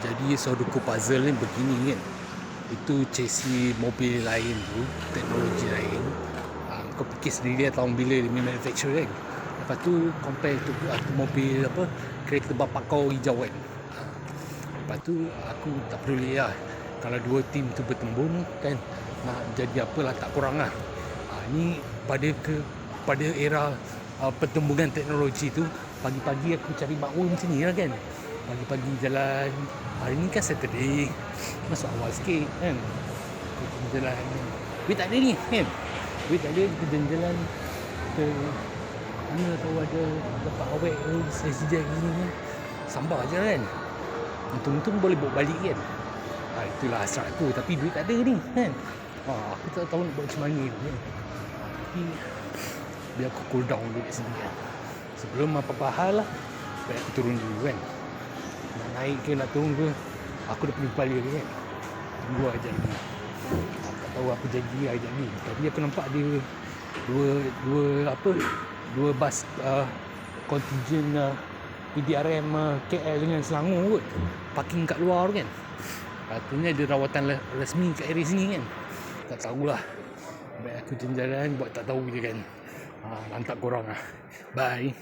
Jadi Sudoku puzzle ni begini kan. Itu chassis mobil lain tu, teknologi lain. Kau fikir sendiri lah tahun bila dia manufacture kan. Lepas tu compare tu mobil apa, kereta bapak kau hijau kan. Lepas tu aku tak peduli lah kalau dua tim tu bertembung kan, nak jadi apalah tak kurang lah. Ni pada era pertembungan teknologi tu, pagi-pagi aku cari makmum sini lah kan. Pagi-pagi jalan. Hari ni kan Saturday, masuk awal sikit kan. Kita jalan. Duit tak ada ni kan. Duit tak ada, kita jalan-jalan ke mana tahu ada dapat awet ke sejak gini kan. Sambar je kan. Untung-untung boleh bawa balik kan. Itulah hasrat aku. Tapi duit tak ada ni kan. Aku tak tahu nak buat macam mana kan. Tapi biar aku cool down dulu kat sini kan. Sebelum apa-apa hal lah, baik aku turun dulu kan. Nak naik ke nak turun ke, aku dah punya kepala kan. Tunggu ajak lagi. Aku tak tahu apa jadi ajak ni. Tadi aku nampak dia dua bas contingent PDRM KL dengan Selangor kot, parking kat luar kan. Katanya ada rawatan rasmi kat area sini kan. Tak tahulah. Baik aku jalan-jalan buat tak tahu je kan. Lantak korang lah. Bye.